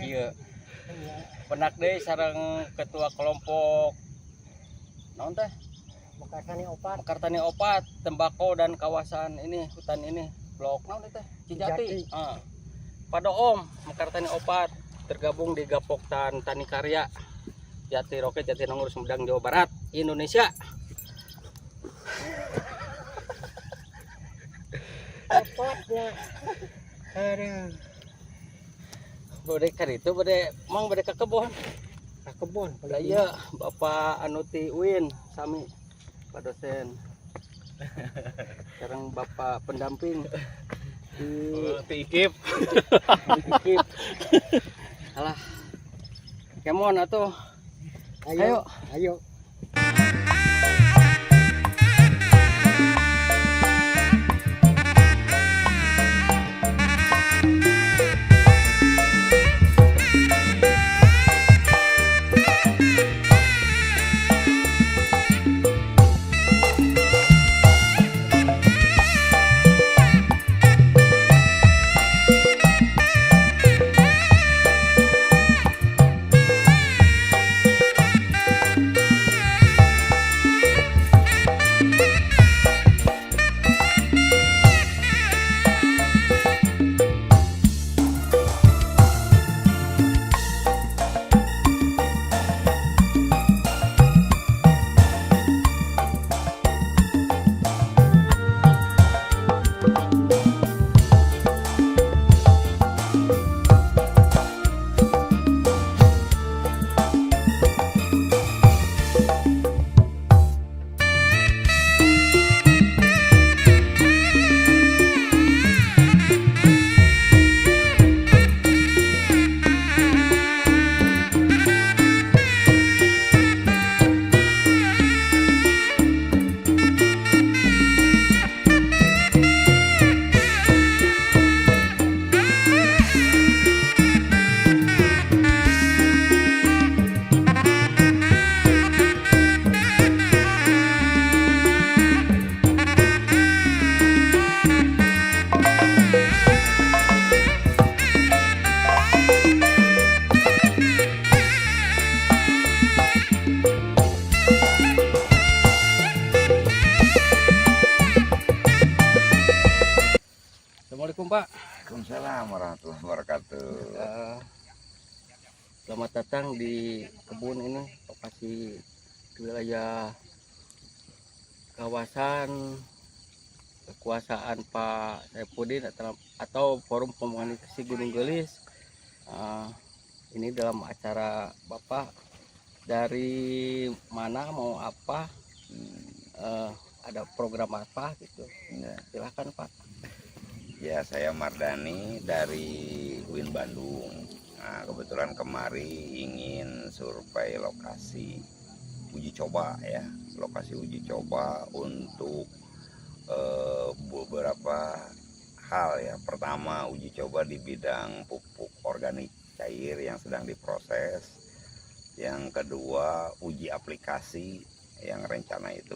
iya. Penak deh sareng ketua kelompok naon teh? Mekar Tani Opat, tembakau dan kawasan ini, hutan ini. Blok naon teh? Cijati. Padoom, Mekar Tani Opat tergabung di Gapoktan Tani Karya. Jati Roket, Jatinangor, Sumedang, Jawa Barat, Indonesia. Repotnya. Aduh. Bode kan itu bode ke kebon. Ke kebon. Lah iya, Bapak Anuti Uin sami Pak dosen. Sekarang Bapak pendamping di IKIP. IKIP. Alah. Kemon atuh. Ayo. Assalamualaikum Pak. Waalaikumsalam warahmatullahi wabarakatuh. Selamat datang di kebun ini, lokasi wilayah kawasan kekuasaan Pak Saipudin atau Forum Komunikasi Gunung Gelis. Ini dalam acara Bapak dari mana mau apa, ada program apa gitu. Silahkan Pak. Ya, saya Mardani dari UIN Bandung. Nah, kebetulan kemari ingin survei lokasi uji coba ya, lokasi uji coba untuk beberapa hal ya. Pertama, uji coba di bidang pupuk organik cair yang sedang diproses. Yang kedua, uji aplikasi yang rencana itu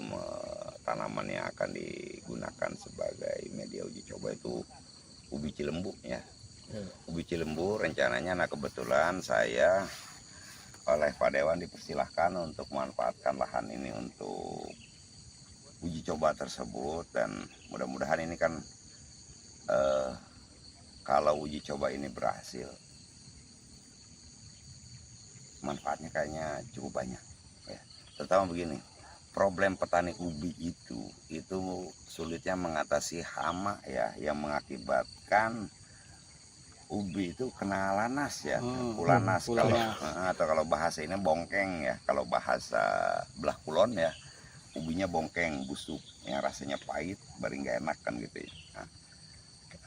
tanaman yang akan digunakan sebagai media uji coba itu ubi cilembu ya. Ubi cilembu rencananya, nah kebetulan saya oleh Pak Dewan dipersilahkan untuk memanfaatkan lahan ini untuk uji coba tersebut, dan mudah-mudahan ini kan kalau uji coba ini berhasil, manfaatnya kayaknya cukup banyak ya. Terutama begini, problem petani ubi itu sulitnya mengatasi hama ya, yang mengakibatkan ubi itu kena lanas ya, pulanas atau kalau bahasa ini bongkeng ya, kalau bahasa belah kulon ya, ubinya bongkeng, busuk, yang rasanya pahit, baru nggak enak kan gitu ya. Nah,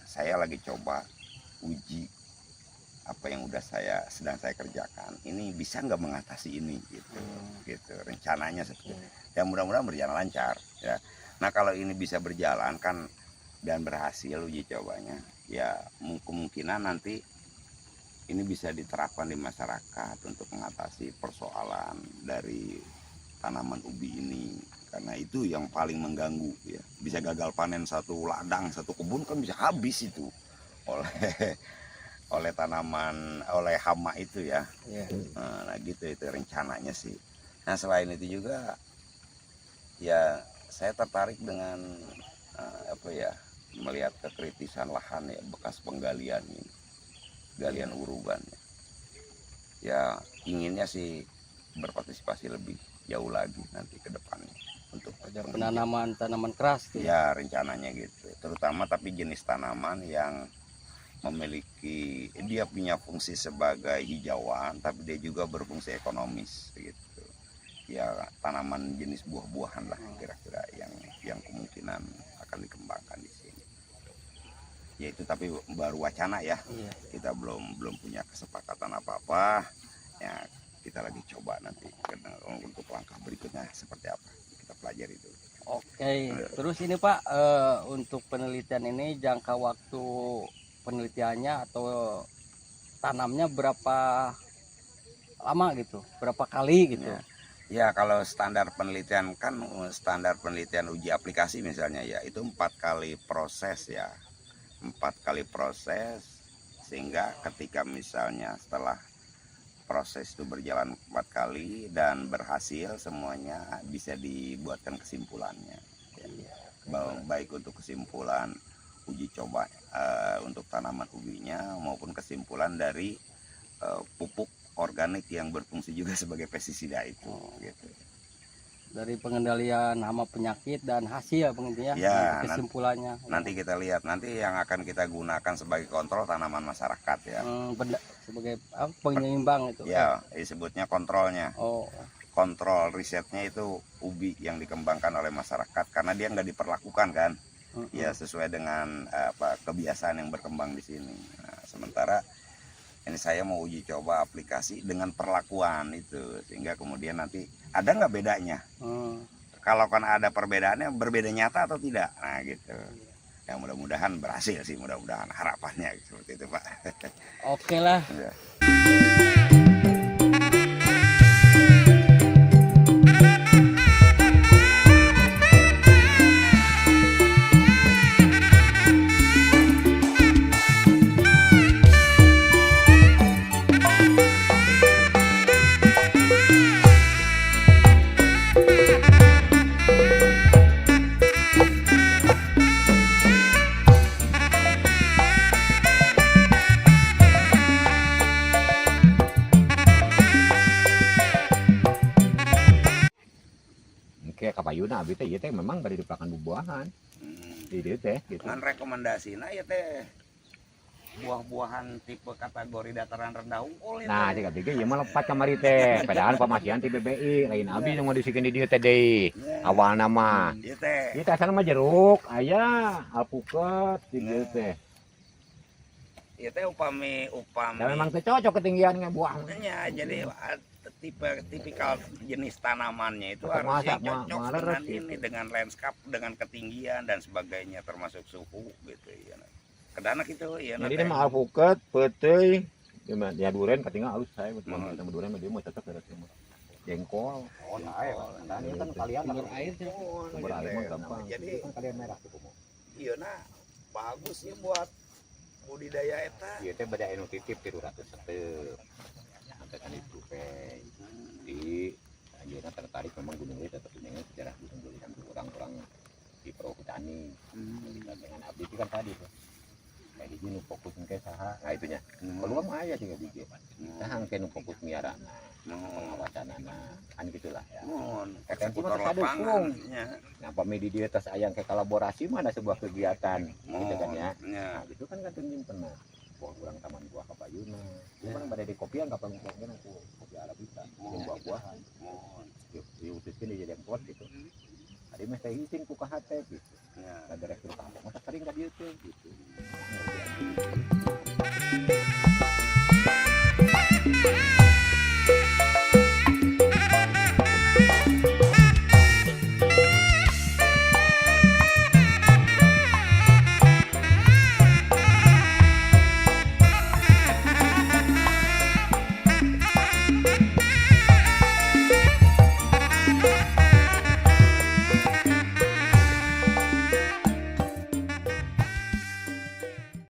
saya lagi coba uji apa yang udah sedang saya kerjakan ini bisa nggak mengatasi ini gitu rencananya seperti itu. Ya mudah-mudahan berjalan lancar ya. Nah kalau ini bisa berjalan kan dan berhasil uji cobanya ya, kemungkinan nanti ini bisa diterapkan di masyarakat untuk mengatasi persoalan dari tanaman ubi ini, karena itu yang paling mengganggu ya. Bisa gagal panen satu ladang, satu kebun kan bisa habis itu oleh oleh tanaman, oleh hama itu ya. Iya. Nah gitu itu rencananya sih. Nah selain itu juga ya saya tertarik dengan apa ya, melihat kekritisan lahan ya, bekas penggalian ini, galian uruban ya. Inginnya sih berpartisipasi lebih jauh lagi nanti ke depannya untuk Ada penanaman tanaman keras tuh. ya rencananya gitu, terutama tapi jenis tanaman yang memiliki, dia punya fungsi sebagai hijauan tapi dia juga berfungsi ekonomis gitu ya. Tanaman jenis buah-buahan lah kira-kira yang kemungkinan akan dikembangkan di sini ya. Itu tapi baru wacana ya. Iya. Kita belum punya kesepakatan apa-apa ya. Kita lagi coba nanti untuk langkah berikutnya seperti apa, kita pelajari dulu. Oke, terus ini Pak, untuk penelitian ini jangka waktu penelitiannya atau tanamnya berapa lama gitu, berapa kali gitu? Ya kalau standar penelitian kan, standar penelitian uji aplikasi misalnya ya, itu 4 kali proses ya, 4 kali proses, sehingga ketika misalnya setelah proses itu berjalan 4 kali dan berhasil semuanya, bisa dibuatkan kesimpulannya ya. Baik untuk kesimpulan uji coba untuk tanaman ubinya maupun kesimpulan dari pupuk organik yang berfungsi juga sebagai pestisida itu gitu. Dari pengendalian hama penyakit dan hasil pengintinya Ya, kesimpulannya. Nanti kita lihat, nanti yang akan kita gunakan sebagai kontrol tanaman masyarakat ya. Sebagai penyeimbang itu. Ya, disebutnya kontrolnya. Oh. Kontrol risetnya itu ubi yang dikembangkan oleh masyarakat karena dia nggak diperlakukan kan. Ya sesuai dengan kebiasaan yang berkembang di sini. Nah, sementara ini saya mau uji coba aplikasi dengan perlakuan itu, sehingga kemudian nanti ada nggak bedanya. Kalau kan ada perbedaannya, berbeda nyata atau tidak, nah gitu. Ya mudah-mudahan berhasil sih, mudah-mudahan harapannya seperti itu Pak. Oke lah. Ya. Kayak kapayuna abi teh ieu teh memang bari dipakan buah-buahan. Di dieu teh gitu. Dengan rekomendasinya ya teh buah-buahan tipe kategori dataran rendah unggul itu. Nah, cek abdi ge ieu mah lepat kamari teh. Padahal pamasihan ti BBI, lain abi nu ngadisikeun di dieu teh deui. Awalna mah. Ieu teh. Ieu teh asalna mah jeruk, aya alpukat di dieu teh. Ieu teh upami. Dan memang teh cocok ketinggiannya buahnya. Jadi tipikal jenis tanamannya itu Tetap harusnya masak, cocok maleres dengan gitu. ini, dengan landscape, dengan ketinggian dan sebagainya, termasuk suhu gitu ya. Kedanak itu ya. Jadi dia mah alpukat, peuteuy, ya duren katinggal alus saya buat sama duren mah dia mah cocok dari timur. Jengkol. Oh, nah, dan itu kan kalian Sumber air sih. sumber air mah gampang. Jadi Itu kan kalian merah tuh kumu. iya nah bagus ya buat budidaya eta. Ieu teh bada anu titip 300 setep. Sampai kan itu teh di anjeunna tertarik memang Gunung Gede tetap dengan sejarah Gunung Gede kan orang-orang di perhutani. Dengan abdi itu kan tadi tuh. Kayak di sini fokus ke saha. Nah itunya. Keluar mah aya tiga biji. Nah hangke nu fokus miarana. Pengawasanana kan gitulah ya. Eksekutor lapangan. Nah pami di dia tas ayang ke kolaborasi mana sebuah kegiatan gitu kan ya. Ya. Nah itu kan tunjung pernah buah-buahan taman buah kapayuna. Cuman pada di kopian kapan mungkin aku kopi arabica yang buah-buahan. Diutuskeun di jadi pot gitu. Tadi mah saya izin ku ka hate gitu. Ya. Ada rektur kampung masa sering ka dieu teh gitu.